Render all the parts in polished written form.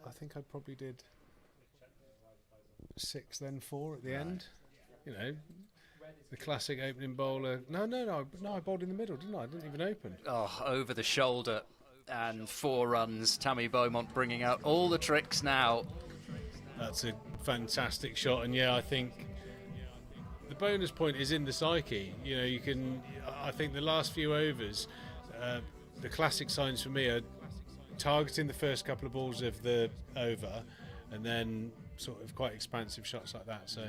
I think I probably did 6, then 4 at the end. You know, the classic opening bowler. No, I bowled in the middle, didn't I? I didn't even open. Oh, over the shoulder and 4 runs. Tammy Beaumont bringing out all the tricks now. That's a fantastic shot, and yeah, I think the bonus point is in the psyche. You know, you can. I think the last few overs, the classic signs for me are targeting the first couple of balls of the over, and then sort of quite expansive shots like that. So,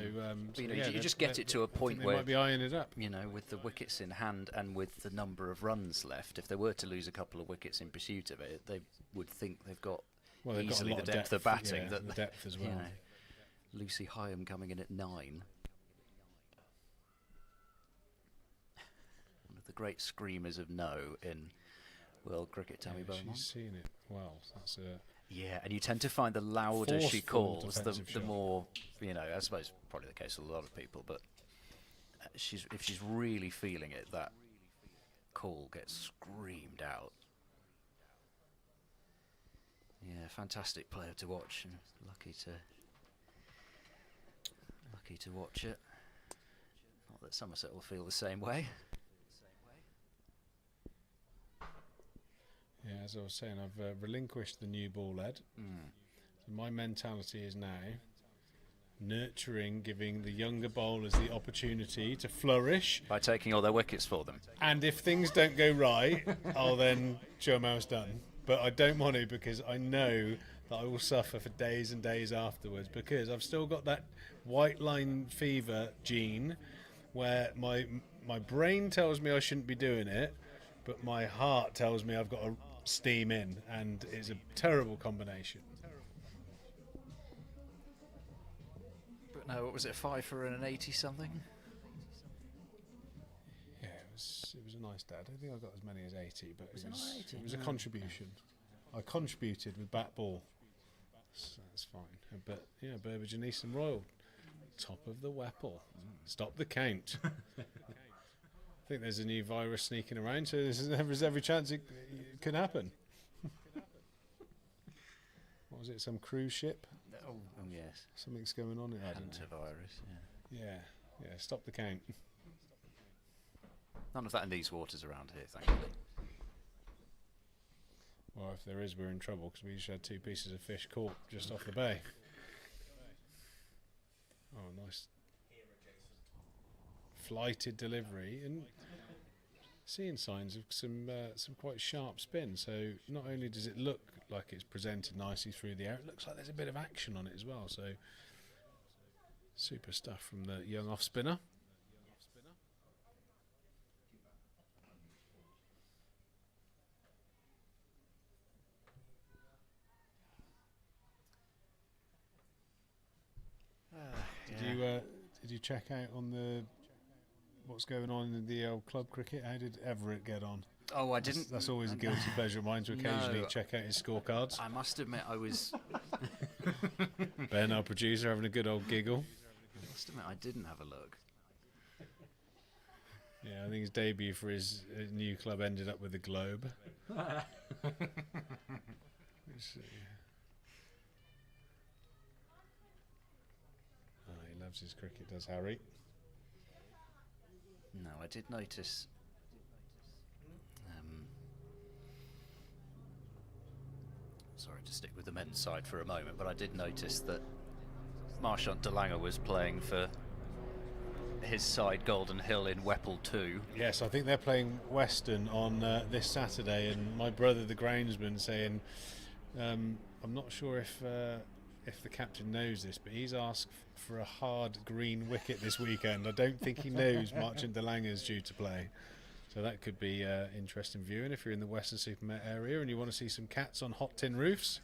you just get it to a point where where might be eyeing it up. You know, with the wickets in hand and with the number of runs left, if they were to lose a couple of wickets in pursuit of it, they would think they've got easily the depth of batting. The depth as well. You know, Lucy Hyam coming in at 9. One of the great screamers of no in world cricket, Tammy Beaumont. She's seen it well. That's a and you tend to find the louder she calls, the shot. more, you know, I suppose probably the case with a lot of people, but if she's really feeling it, that call gets screamed out. Yeah, fantastic player to watch, and lucky to watch it. Not that Somerset will feel the same way. Yeah, as I was saying, I've relinquished the new ball head. So my mentality is now nurturing, giving the younger bowlers the opportunity to flourish. By taking all their wickets for them. And if things don't go right, I'll then show them how it's done. But I don't want to, because I know that I will suffer for days and days afterwards, because I've still got that white line fever gene where my brain tells me I shouldn't be doing it, but my heart tells me I've got to steam in, and it's a terrible combination. But no, what was it, 5 for an 80 something? Yeah, it was a nice day. I don't think I got as many as 80, but it was a No. contribution. I contributed with bat ball, so that's fine. But yeah, Burbage and Eastern Royal, top of the Whipple. Stop the count. I think there's a new virus sneaking around, so there's every chance it could happen. What was it, some cruise ship? Oh yes. Something's going on in that. Hantavirus, Yeah, stop the count. None of that in these waters around here, thankfully. Well, if there is, we're in trouble, because we just had 2 pieces of fish caught just off the bay. Oh, nice flighted delivery, and seeing signs of some quite sharp spin. So not only does it look like it's presented nicely through the air, it looks like there's a bit of action on it as well. So super stuff from the young off spinner. Did you check out on what's going on in the old club cricket? How did Everett get on? Oh, I didn't. That's always a guilty pleasure of mine to occasionally check out his scorecards. I must admit, I was. Ben, our producer, having a good old giggle. I must admit, I didn't have a look. Yeah, I think his debut for his new club ended up with the Globe. He loves his cricket, does Harry? No, I did notice. Sorry to stick with the men's side for a moment, but I did notice that Marchant de Lange was playing for his side, Golden Hill, in Whipple 2. Yes, I think they're playing Western on this Saturday, and my brother, the groundsman, saying, I'm not sure if the captain knows this, but he's asked for a hard green wicket this weekend. I don't think he knows Marchant de Lange is due to play. So that could be interesting viewing if you're in the Western Supermet area and you want to see some cats on hot tin roofs.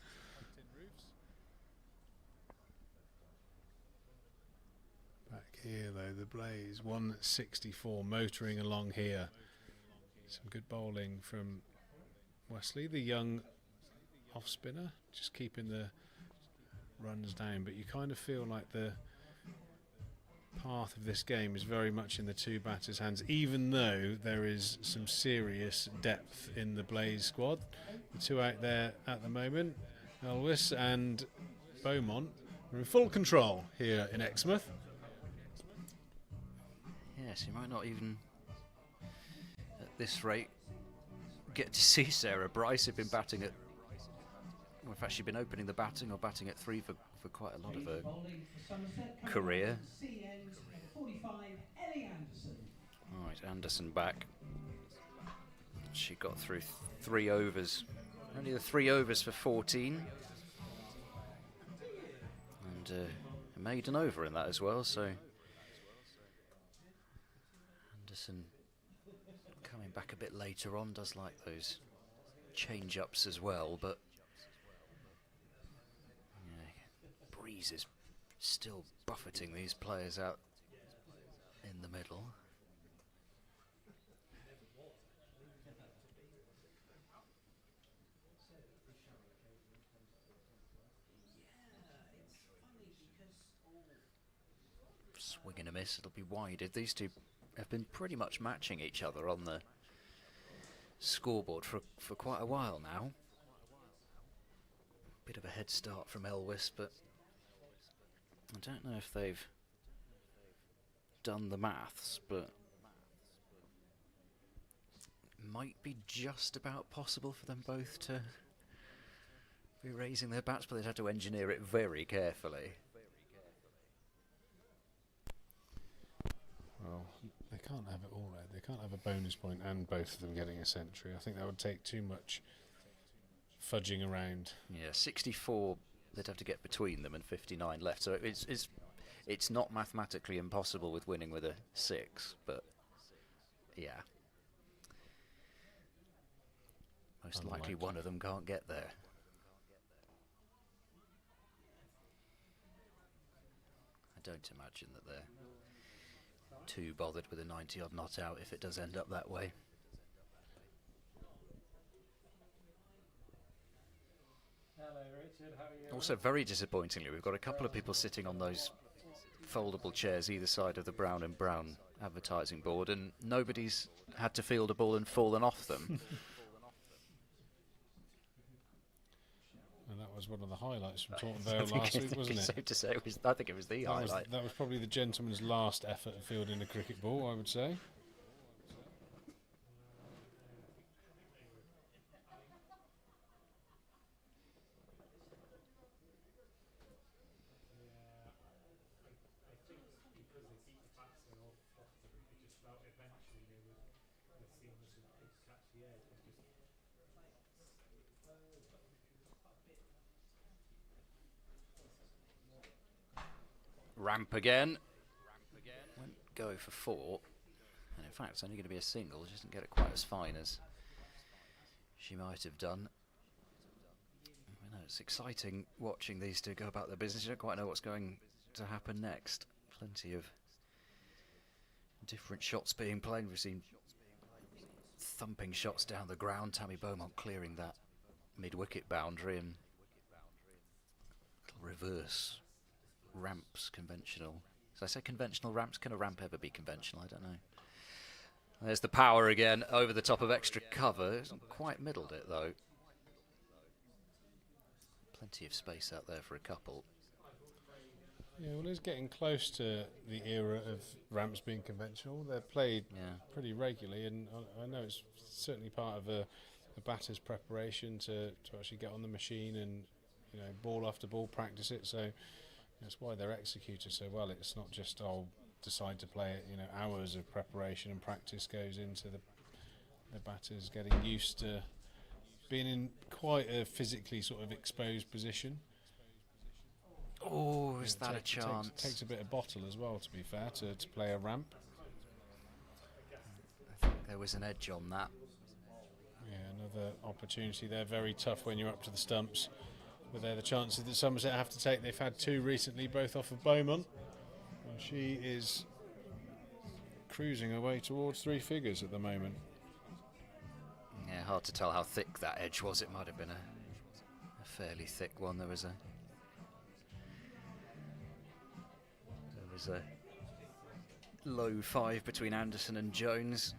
Back here though, the Blaze 164 motoring along here. Some good bowling from Wesley, the young off spinner, just keeping the runs down, but you kind of feel like the path of this game is very much in the 2 batters' hands, even though there is some serious depth in the Blaze squad. The 2 out there at the moment, Elvis and Beaumont are in full control here in Exmouth. Yes, you might not even, at this rate, get to see Sarah Bryce, who'd been batting at, well, in fact she'd been opening the batting or batting at 3 for quite a lot of her career. Right, Anderson back. She got through 3 overs, only the 3 overs for 14, and made an over in that as well, so Anderson coming back a bit later on, does like those change-ups as well, but yeah, breeze is still buffeting these players out in the middle. Swing and a miss, it'll be wide. These two have been pretty much matching each other on the scoreboard for quite a while now. Bit of a head start from Elvis, but I don't know if they've done the maths, but it might be just about possible for them both to be raising their bats, but they'd have to engineer it very carefully. Well, they can't have it all there. They can't have a bonus point and both of them getting a century. I think that would take too much fudging around. Yeah, 64 they'd have to get between them and 59 left. So it's not mathematically impossible with winning with a 6, but yeah. Most likely one of them can't get there. I don't imagine that they're too bothered with a 90-odd not out if it does end up that way. Hello, Richard. How are you? Also, very disappointingly, we've got a couple of people sitting on those foldable chairs either side of the Brown and Brown advertising board, and nobody's had to field a ball and fallen off them. And that was one of the highlights from Taunton Vale last week, wasn't it? Safe to say I think it was the highlight. That was probably the gentleman's last effort at fielding a cricket ball, I would say. Ramp again. Won't go for 4. And in fact, it's only going to be a single. She doesn't get it quite as fine as she might have done. I know it's exciting watching these two go about their business. You don't quite know what's going to happen next. Plenty of different shots being played. We've seen thumping shots down the ground. Tammy Beaumont clearing that mid-wicket boundary, and reverse ramps conventional. So I say conventional ramps. Can a ramp ever be conventional? I don't know. There's the power again over the top of extra cover. It's not quite middled it though. Plenty of space out there for a couple. Yeah, well, it's getting close to the era of ramps being conventional. They're played pretty regularly, and I know it's certainly part of a batter's preparation to actually get on the machine and, you know, ball after ball practice it. So that's why they're executed so well. It's not just, decide to play it. You know, hours of preparation and practice goes into the batters getting used to being in quite a physically sort of exposed position. Oh, is that a chance? Takes a bit of bottle as well, to be fair, to play a ramp. I think there was an edge on that. Yeah, another opportunity there. Very tough when you're up to the stumps. But they're the chances that Somerset have to take. They've had 2 recently, both off of Beaumont. And she is cruising her way towards 3 figures at the moment. Yeah, hard to tell how thick that edge was. It might have been a fairly thick one. There was a low 5 between Anderson and Jones.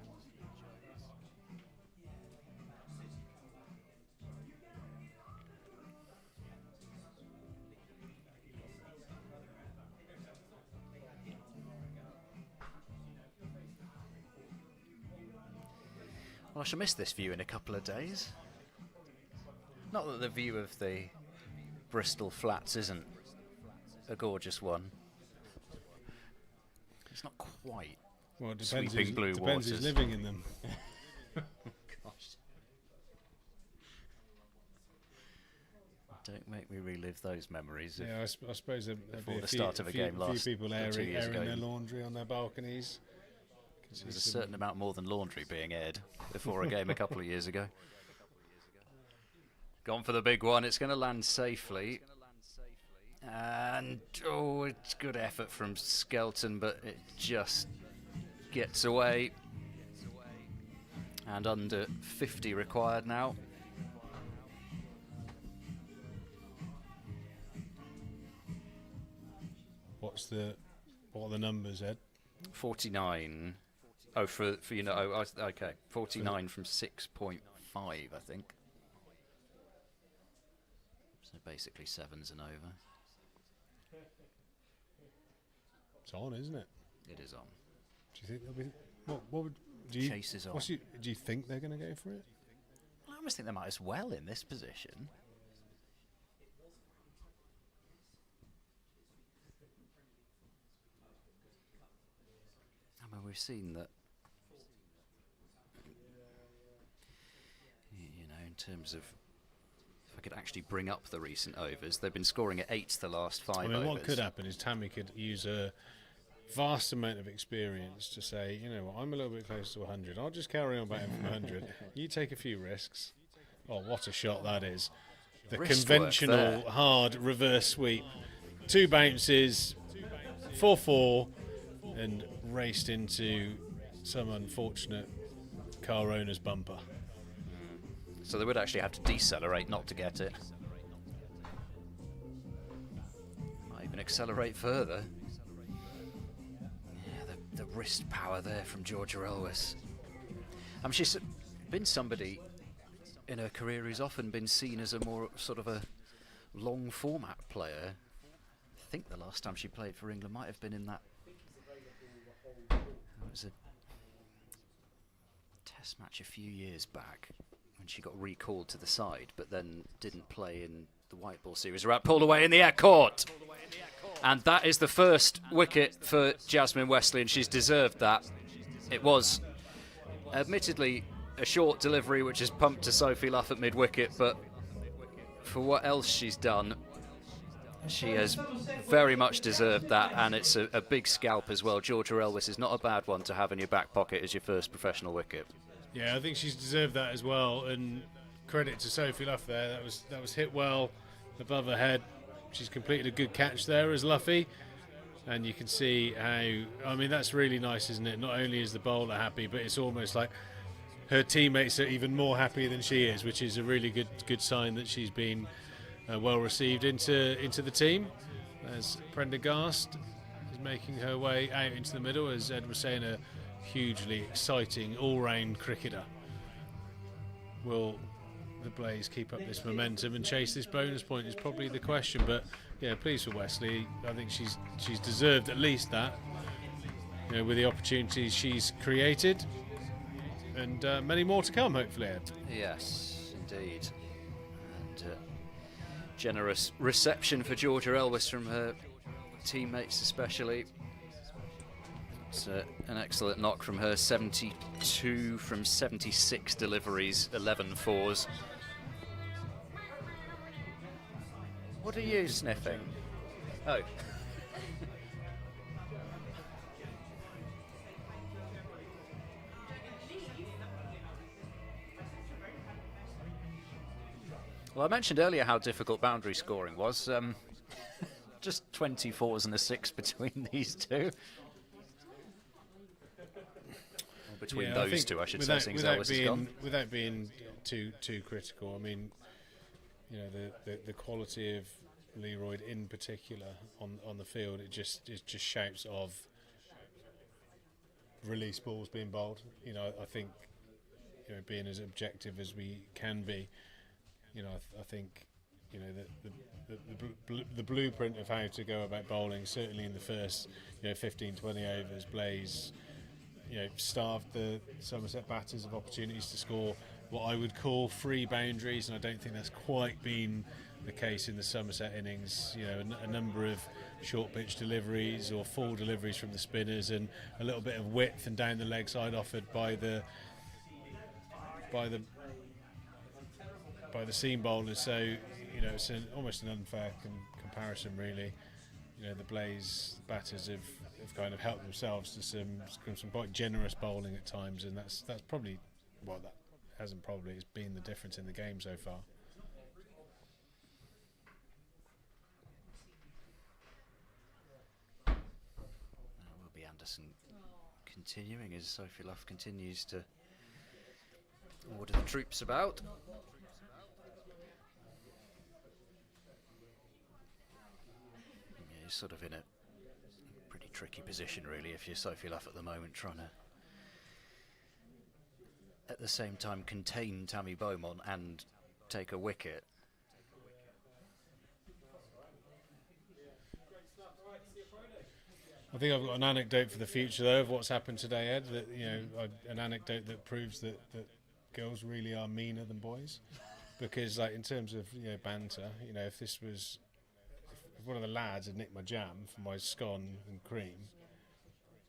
Well, I shall miss this view in a couple of days. Not that the view of the Bristol Flats isn't a gorgeous one. It's not quite. Well, it Sweeping blue depends waters. who's living in them. Gosh. Don't make me relive those memories. Yeah, I suppose there'd before be the start of a game few last people 2 airing years ago. their laundry on their balconies. There's a certain amount more than laundry being aired before a game a couple of years ago. Gone for the big one. It's going to land safely. And, oh, it's good effort from Skelton, but it just gets away. And under 50 required now. What are the numbers, Ed? 49. Oh, for you know, okay. 49 from 6.5, I think. So basically sevens and over. It's on, isn't it? It is on. Do you think there'll be what would do you Chase is on. do you think they're going to go for it? I almost think they might as well in this position. I mean, we've seen that. You know, in terms of, if I could actually bring up the recent overs, they've been scoring at 8 the last 5 I mean, overs. what could happen is Tammy could use a vast amount of experience to say, you know what, I'm a little bit close to 100. I'll just carry on batting from 100. You take a few risks. Oh, what a shot that is. The Wrist conventional work there. hard reverse sweep. 2 bounces, 4-4, and raced into some unfortunate car owner's bumper. So they would actually have to decelerate not to get it. Might even accelerate further. Yeah, the wrist power there from Georgia Elwes. I mean, she's been somebody in her career who's often been seen as a more sort of a long format player. I think the last time she played for England might have been in that. It was a test match a few years back when she got recalled to the side, but then didn't play in the white ball series. Right, pulled away in the air court. And that is the first wicket for Jasmine Wesley, and she's deserved that. It was admittedly a short delivery which is pumped to Sophie Luff at mid-wicket, but for what else she's done, she has very much deserved that, and it's a big scalp as well. Georgia Elwes is not a bad one to have in your back pocket as your first professional wicket. Yeah, I think she's deserved that as well, and credit to Sophie Luff there. That was hit well above her head. She's completed a good catch there as Luffy, and you can see how, I mean, that's really nice, isn't it? Not only is the bowler happy, but it's almost like her teammates are even more happy than she is, which is a really good sign that she's been well received into the team. As Prendergast is making her way out into the middle, as Ed was saying, a hugely exciting all-round cricketer. Will the Blaze keep up this momentum and chase this bonus point is probably the question, but yeah, pleased for Wesley. I think she's deserved at least that, you know, with the opportunities she's created, and many more to come, hopefully, Ed. Yes, indeed. And generous reception for Georgia Elwes from her teammates especially. It's an excellent knock from her, 72 from 76 deliveries, 11 fours. What are you sniffing? Oh. Well, I mentioned earlier how difficult boundary scoring was. Just 24s and a 6 between these two. Between those two, I should say, since Elwes is gone. Without being too critical, I mean, you know, the quality of Leroyd in particular on the field, it just shouts of release balls being bowled. You know, I think, you know, being as objective as we can be, you know, I think, you know, the blueprint of how to go about bowling, certainly in the first, you know, 15-20 overs, Blaze starved the Somerset batters of opportunities to score what I would call free boundaries, and I don't think that's quite been the case in the Somerset innings. A number of short pitch deliveries or full deliveries from the spinners, and a little bit of width and down the leg side offered by the seam bowlers. So it's almost an unfair comparison, really. The Blaze batters have kind of helped themselves to some quite generous bowling at times, and that's probably that hasn't probably it's been the difference in the game so far. Will be Anderson continuing as Sophie Luff continues to order the troops about. You're sort of in a pretty tricky position, really, if you're Sophie Luff at the moment, trying to at the same time contain Tammy Beaumont and take a wicket. I think I've got an anecdote for the future, though, of what's happened today, Ed. That an anecdote that proves that girls really are meaner than boys, because in terms of banter, if one of the lads had nicked my jam for my scone and cream,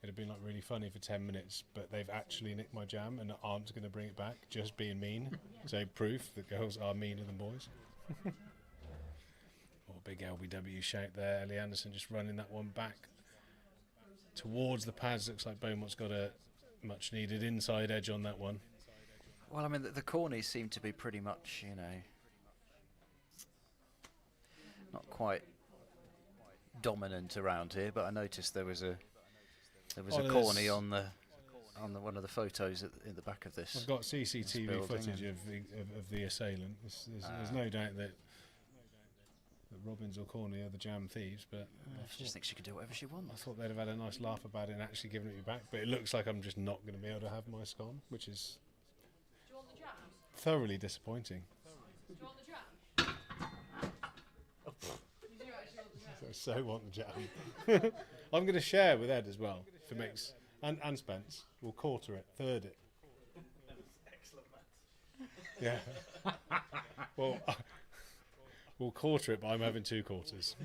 it'd have been really funny for 10 minutes, but they've actually nicked my jam and aren't going to bring it back, just being mean. So proof that girls are meaner than boys. Big LBW shout there. Ellie Anderson just running that one back towards the pads. Looks like Beaumont's got a much needed inside edge on that one. Well, I mean, the cornies seem to be pretty much, not quite dominant around here, but I noticed there was a corny on one of the photos in the back of this. I've got CCTV footage of the assailant. There's no doubt that Robbins or Corney are the jam thieves, but she just thinks she can do whatever she wants. I thought they'd have had a nice laugh about it and actually given it me back, but it looks like I'm just not going to be able to have my scone, which is thoroughly disappointing. Do you want the jam? You do actually want the jam? So want the jam. I'm going to share with Ed as well, if it makes, and Spence. We'll quarter it, third it. Excellent maths. Yeah. Well, we'll quarter it, but I'm having 2 quarters.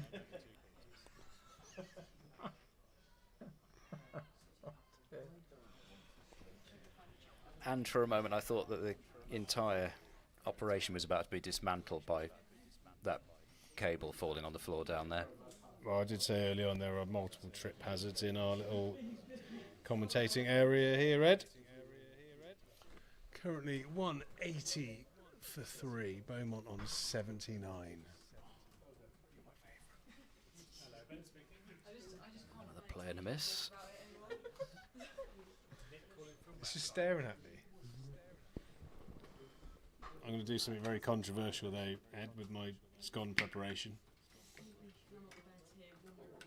And for a moment I thought that the entire operation was about to be dismantled by that cable falling on the floor down there. Well, I did say earlier on there are multiple trip hazards in our little commentating area here, Ed. Currently 180 for 3, Beaumont on 79. Another play and a miss. It's just staring at me. I'm going to do something very controversial though, Ed, with my scone preparation.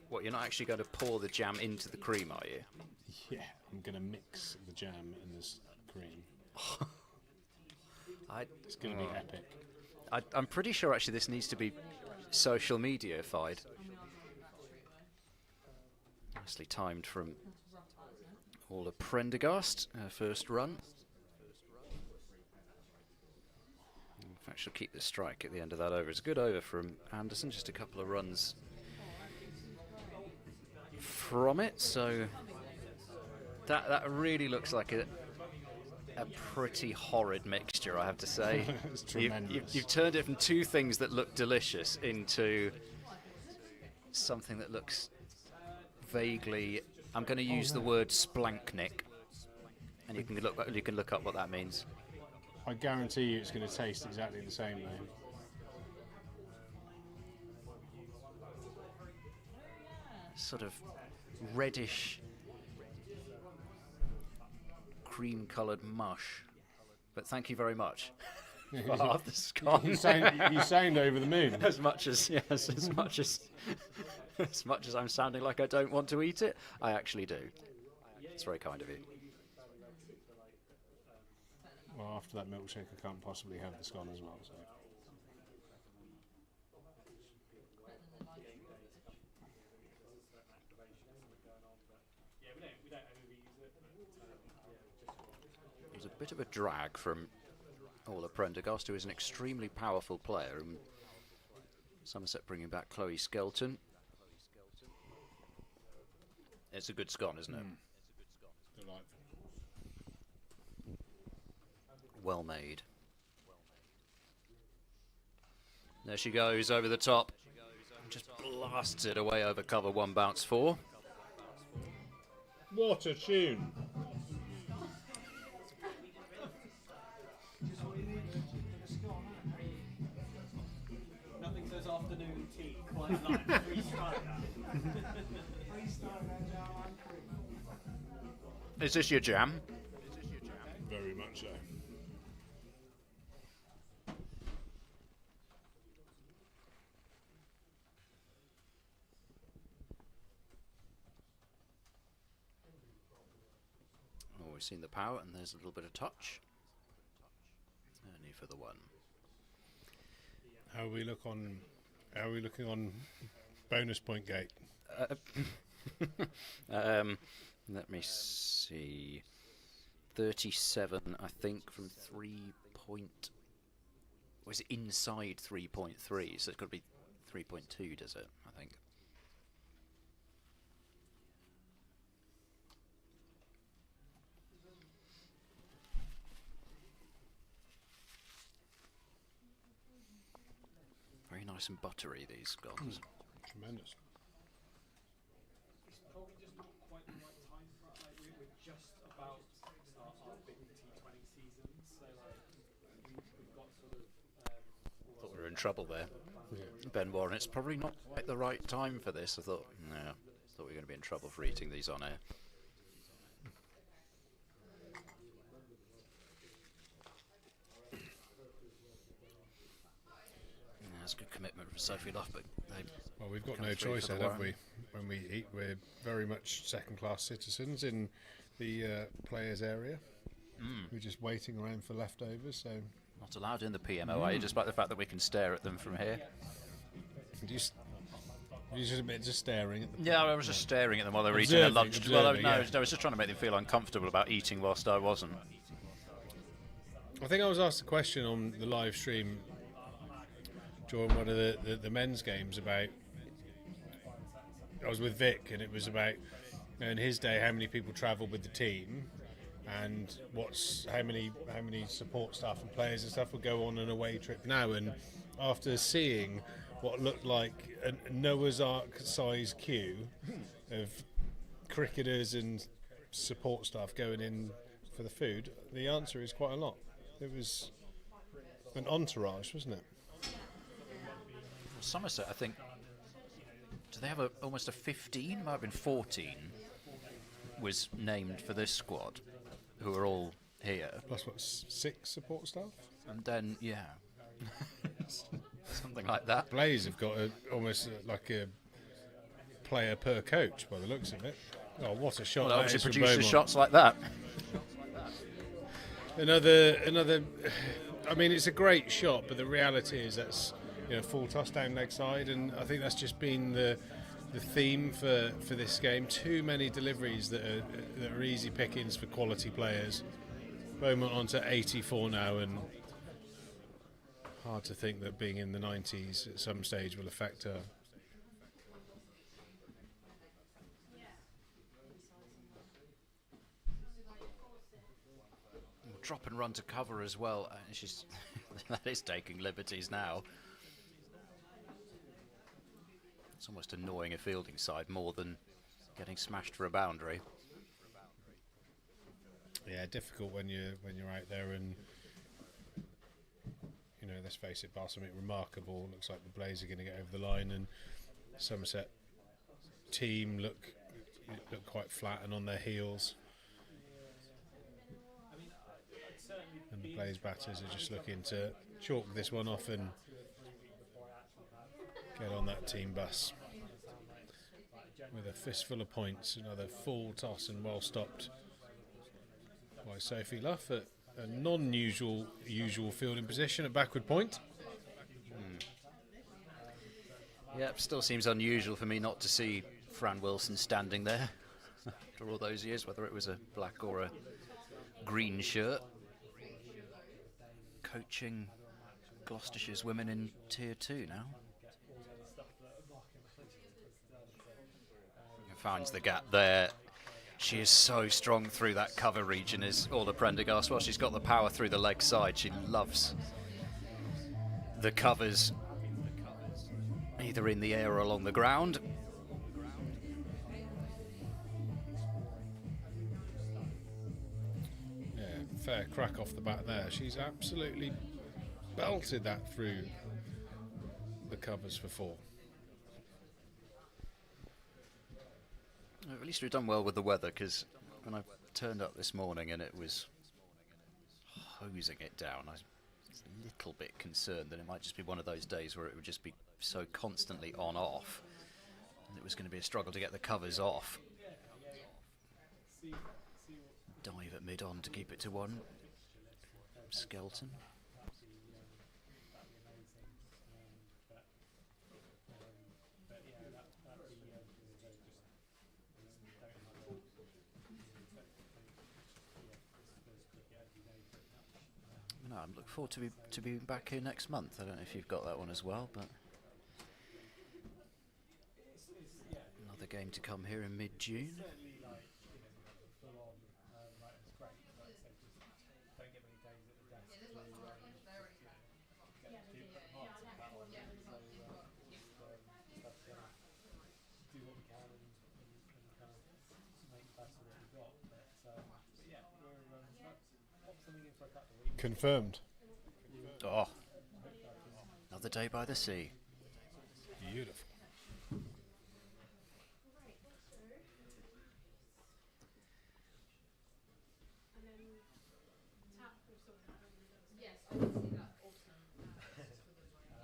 What, you're not actually going to pour the jam into the cream, are you? Yeah, I'm going to mix the jam and this cream. It's going to be epic. I'm pretty sure actually this needs to be social media-fied. Nicely timed from Orla Prendergast, her first run. In fact, she'll keep the strike at the end of that over. It's a good over from Anderson, just a couple of runs from it. So that really looks like a pretty horrid mixture, I have to say. It's tremendous. You've turned it from 2 things that look delicious into something that looks vaguely, I'm going to use the word splanknick, and you can look up what that means. I guarantee you it's going to taste exactly the same though. Sort of reddish cream-coloured mush, but thank you very much. Oh, the scone. You sound over the moon. as much as I'm sounding like I don't want to eat it, I actually do. It's very kind of you. Well, after that milkshake, I can't possibly have the scone as well. So. Yeah, we don't overuse it. It was a bit of a drag from Ola Prendergast, who is an extremely powerful player, and Somerset bringing back Chloe Skelton. It's a good scone, isn't it? Delightful. Well made. There she goes over the top. Just blasts it away over cover, 1 bounce 4. What a tune! Nothing says afternoon tea quite like freestyle. Is this your jam? Very much so. Oh, we've seen the power, and there's a little bit of touch. Only for the 1. How we look on? How are we looking on bonus point gate? Let me see. 37, I think, from 3 point. Was it inside 3.3? So it's got to be 3.2, does it? I think. Very nice and buttery, these scones. Tremendous. It's probably just not quite the right time for it. Like we're just about to start our big T20 season, so like we've got sort of. Thought we were in trouble there. Yeah. Ben Warren, it's probably not quite the right time for this. I thought, no, thought we were going to be in trouble for eating these on air. That's good commitment from Sophie Luff, but Well, we've got come no through choice for the then, have Warren. we? When we eat, we're very much second-class citizens in the players' area. We're just waiting around for leftovers. So, Not allowed in the PMO, are you? Despite the fact that we can stare at them from here. do you just admit just staring at them? Yeah, I was just staring at them while they were eating their lunch. Observing, Well, yeah. I was just trying to make them feel uncomfortable about eating whilst I wasn't. I think I was asked a question on the live stream during one of the men's games about. I was with Vic, and it was about in his day how many people travelled with the team, and how many support staff and players and stuff would go on an away trip now. And after seeing what looked like a Noah's Ark size queue of cricketers and support staff going in for the food, the answer is quite a lot. It was an entourage, wasn't it? Somerset, I think. Do they have almost a 15? Might have been 14. Was named for this squad, who are all here. Plus, what, 6 support staff? And then, yeah. Something like that. Blaze have got almost like a player per coach by the looks of it. Oh, what a shot! Well, that obviously is from produces Beaumont. shots like that. Another. I mean, it's a great shot, but the reality is that's full toss down leg side, and I think that's just been the theme for this game. Too many deliveries that are easy pickings for quality players. Beaumont onto 84 now, and hard to think that being in the 90s at some stage will affect her. Drop and run to cover as well. She's that is taking liberties now. It's almost annoying a fielding side more than getting smashed for a boundary. Yeah, difficult when you're out there, and let's face it, bar something remarkable. Looks like the Blaze are going to get over the line, and Somerset team look quite flat and on their heels. And the Blaze batters are just looking to chalk this one off and get on that team bus with a fistful of points. Another full toss and well stopped by Sophie Luff at a non-usual fielding position at backward point. Yep, still seems unusual for me not to see Fran Wilson standing there. after all those years, whether it was a black or a green shirt. Coaching Gloucestershire's women in Tier 2 now. Finds the gap there. She is so strong through that cover region, is Orla Prendergast. Well, she's got the power through the leg side. She loves the covers, either in the air or along the ground. Yeah, fair crack off the bat there. She's absolutely belted that through the covers for 4. At least we've done well with the weather, because when I turned up this morning and it was hosing it down, I was a little bit concerned that it might just be one of those days where it would just be so constantly on-off, and it was going to be a struggle to get the covers off. Dive at mid-on to keep it to 1. Skelton. No, I'm looking forward to be back here next month. I don't know if you've got that one as well, but another game to come here in mid-June. Confirmed. Oh, another day by the sea. Beautiful.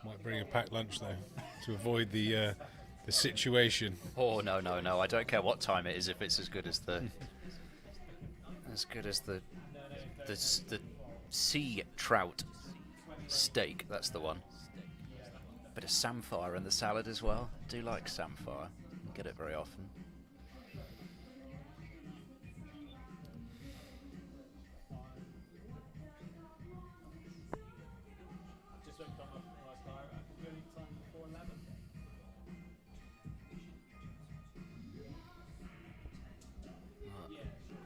Might bring a packed lunch though to avoid the situation. Oh no, I don't care what time it is if it's as good as the the sea trout steak. That's the one. Bit of samphire in the salad as well. Do like samphire. Get it very often.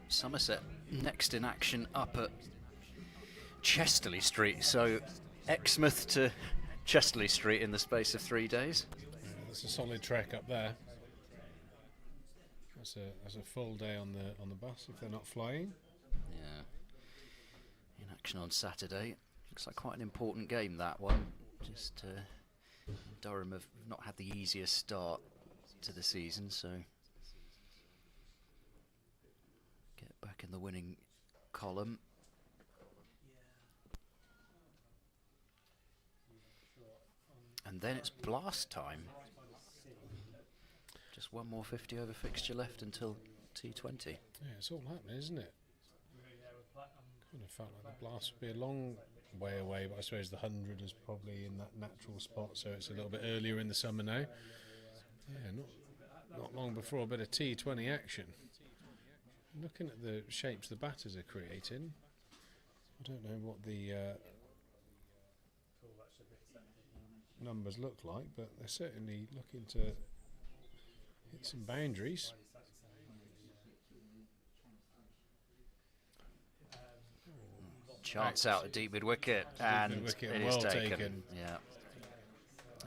Somerset next in action up at Chesterley Street, so Exmouth to Chesterley Street in the space of 3 days. Yeah, that's a solid trek up there. That's a full day on the bus if they're not flying. Yeah. In action on Saturday. Looks like quite an important game, that one. Just Durham have not had the easiest start to the season, so get back in the winning column. And then it's blast time. Just one more 50 over fixture left until T20. Yeah, it's all happening, isn't it? Kind of felt like the blast would be a long way away, but I suppose the 100 is probably in that natural spot, so it's a little bit earlier in the summer now. Yeah, not long before a bit of T20 action. Looking at the shapes the batters are creating, I don't know what the numbers look like, but they're certainly looking to hit some boundaries. Chance out a deep mid wicket, and it is well taken. Yeah.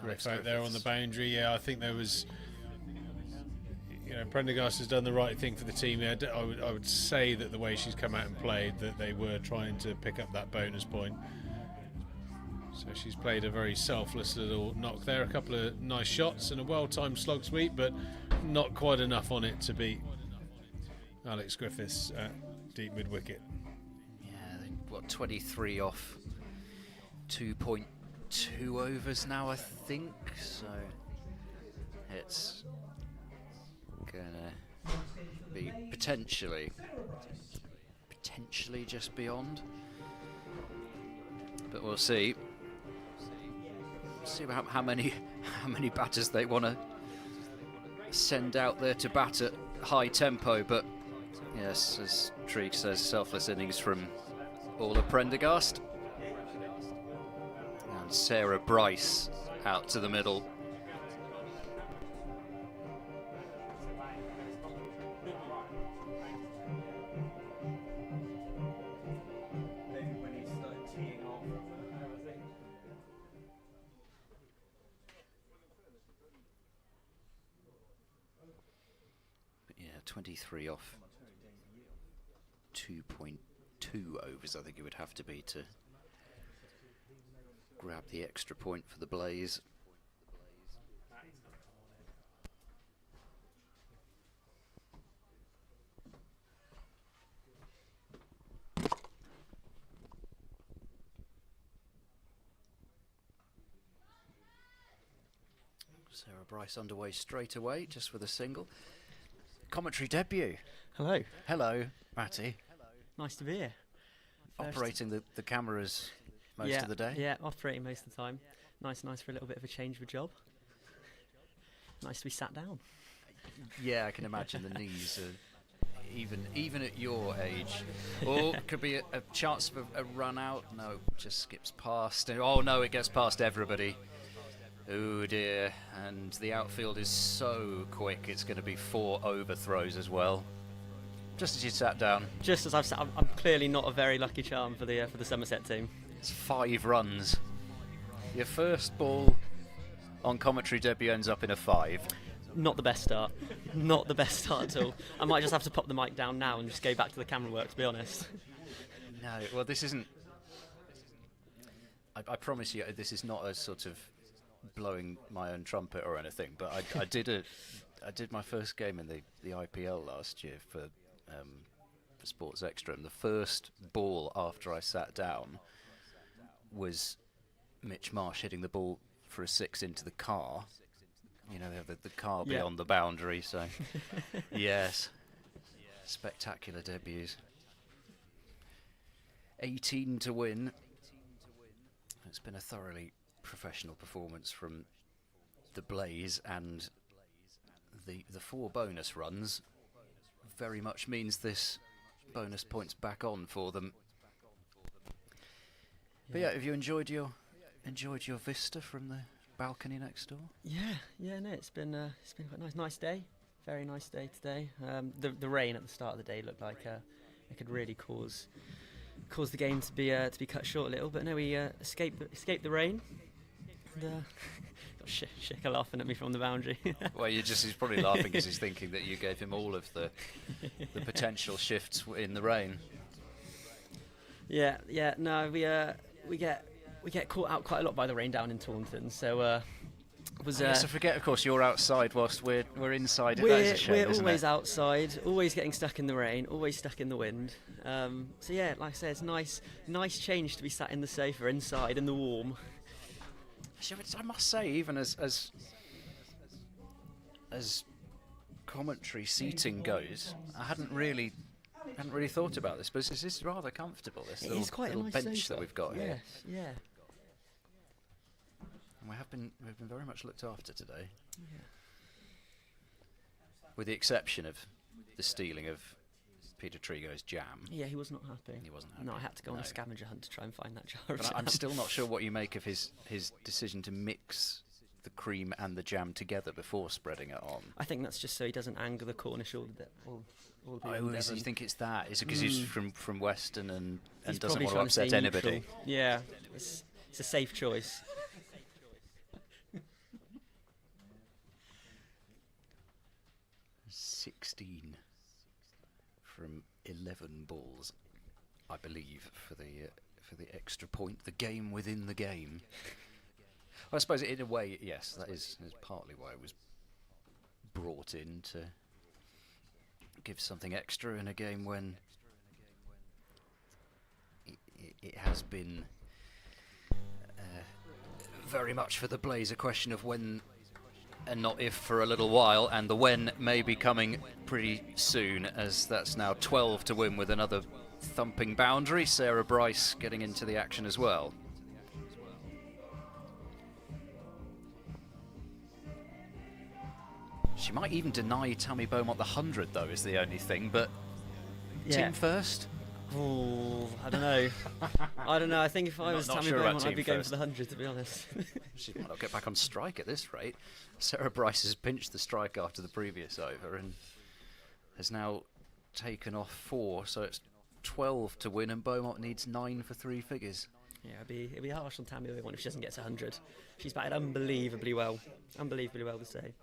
Griff out there on the boundary. Yeah, I think there was, Prendergast has done the right thing for the team. I would say that the way she's come out and played, that they were trying to pick up that bonus point. So she's played a very selfless little knock there. A couple of nice shots and a well-timed slog sweep, but not quite enough on it to beat Alex Griffiths at deep mid wicket. Yeah, what, 23 off 2.2 overs now, I think. So it's gonna be potentially just beyond, but we'll see. See how many batters they want to send out there to bat at high tempo, but yes, as Trig says, selfless innings from Orla Prendergast. And Sarah Bryce out to the middle. But yeah, 23 off 2.2 overs, I think it would have to be to grab the extra point for the Blaze. Sarah Bryce underway straight away, just with a single. Commentary debut. Hello. Hello, Matty. Nice to be here. Operating the cameras most of the day. Yeah, operating most of the time. Nice for a little bit of a change of a job. Nice to be sat down. Yeah, I can imagine the knees are even at your age. Or could be a chance for a run out. No, just skips past. Oh no, it gets past everybody. Oh dear, and the outfield is so quick, it's going to be 4 overthrows as well. Just as you sat down. Just as I've sat, I'm clearly not a very lucky charm for the Somerset team. It's 5 runs. Your first ball on commentary debut ends up in a 5. Not the best start. Not the best start at all. I might just have to pop the mic down now and just go back to the camera work, to be honest. No, well this isn't... I promise you, this is not a sort of blowing my own trumpet or anything, but I did my first game in the IPL last year for Sports Extra, and the first ball after I sat down was Mitch Marsh hitting the ball for a 6 into the car. You know, they have the car beyond the boundary, so yes, spectacular debuts. 18 to win. It's been a thoroughly professional performance from the Blaze, and the 4 bonus runs very much means this bonus points back on for them. But yeah, have you enjoyed your vista from the balcony next door? Yeah, no, it's been quite nice day, very nice day today. The rain at the start of the day looked like it could really cause the game to be cut short a little, but no, we escaped the rain. And, got Shika laughing at me from the boundary. Well, he's probably laughing because he's thinking that you gave him all of the potential shifts in the rain. Yeah. No, we get caught out quite a lot by the rain down in Taunton. So so forget, of course, you're outside whilst we're inside. That We're is a shame, isn't always it? outside, always getting stuck in the rain, always stuck in the wind. So yeah, like I said, it's nice change to be sat in the sofa inside in the warm. I must say, even as commentary seating goes, I hadn't really thought about this, but this is rather comfortable. This It is quite a little nice bench sofa. that we've got here. Yes, yeah. And we've been very much looked after today, Yeah. with the exception of the stealing of Peter Trigo's jam. Yeah, he was not happy. He wasn't happy. No, I had to go on No. a scavenger hunt to try and find that jar of But jam. I'm still not sure what you make of his decision to mix the cream and the jam together before spreading it on. I think that's just so he doesn't anger the Cornish all the people Oh, in is it, Devon. you think it's that? Is it because he's from Western and He's doesn't probably want to trying upset stay anybody? neutral. Yeah, it's a safe choice. 16 from 11 balls, I believe, for the extra point, the game within the game. I suppose in a way, yes, that is partly why it was brought in, to give something extra in a game when it has been very much for the Blaze a question of when and not if for a little while, and the when may be coming pretty soon, as that's now 12 to win with another thumping boundary. Sarah Bryce getting into the action as well. She might even deny Tammy Beaumont the 100 though, is the only thing, but Yeah. team first? Ooh, I don't know. I don't know. I think if I was Not Tammy sure about Beaumont, I'd team be going first. for the 100, to be honest. She might not get back on strike at this rate. Sarah Bryce has pinched the strike after the previous over and has now taken off 4, so it's 12 to win, and Beaumont needs 9 for 3 figures. Yeah, it'd be harsh on Tammy Beaumont if she doesn't get to 100. She's batted unbelievably well this day.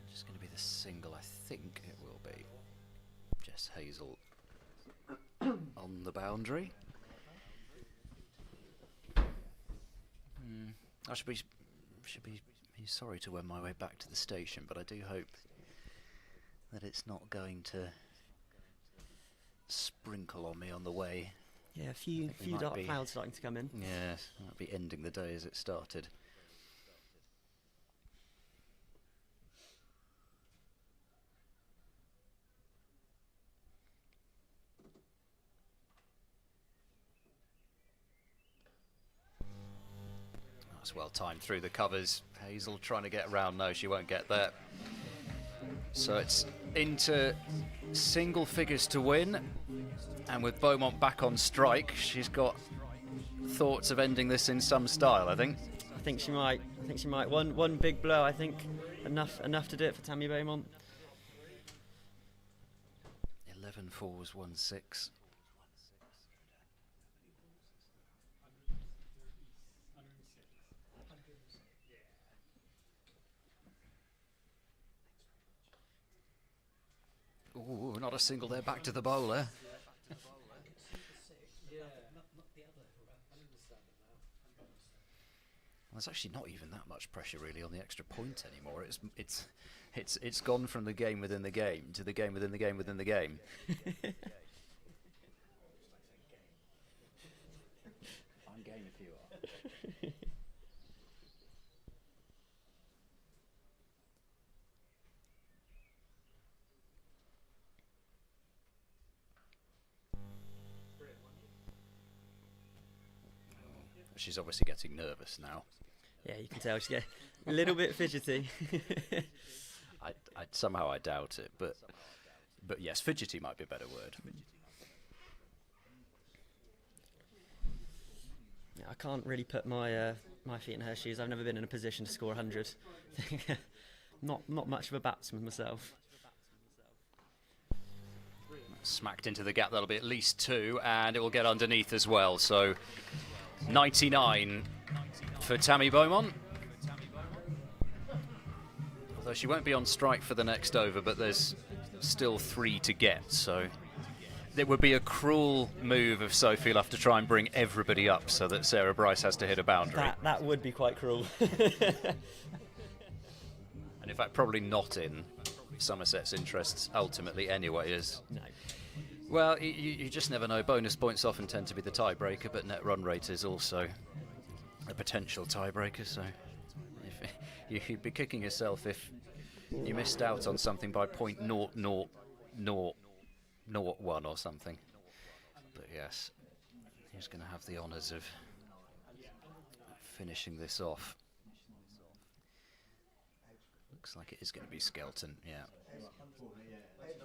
Just going to be the single, I think it will be. Jess Hazel on the boundary. I should be sorry to wend my way back to the station, but I do hope that it's not going to sprinkle on me on the way. Yeah, a few might dark be. clouds starting to come in. Yes, might be ending the day as it started. That's well timed through the covers. Hazel trying to get around. No, she won't get there. So it's into single figures to win. And with Beaumont back on strike, she's got thoughts of ending this in some style, I think. I think she might. One big blow, I think, enough to do it for Tammy Beaumont. 11 fours, 1-6. Ooh, not a single there, back to the bowler. There's actually not even that much pressure really on the extra point anymore. It's gone from the game within the game to the game within the game within the game. I'm game if you are. She's obviously getting nervous now. Yeah, you can tell she's getting a little bit fidgety. Somehow I doubt it, but yes, fidgety might be a better word. Yeah, I can't really put my feet in her shoes. I've never been in a position to score 100. not much of a batsman myself. Smacked into the gap, that'll be at least 2, and it will get underneath as well. So 99 for Tammy Beaumont. Although she won't be on strike for the next over, but there's still 3 to get, so it would be a cruel move of Sophie Luff to try and bring everybody up so that Sarah Bryce has to hit a boundary. That would be quite cruel. And in fact, probably not in Somerset's interests ultimately anyway, as No. well, you just never know. Bonus points often tend to be the tiebreaker, but net run rate is also a potential tiebreaker, so you'd be kicking yourself if you missed out on something by 0.00001 or something. But yes, he's going to have the honours of finishing this off. Looks like it is going to be Skelton, yeah.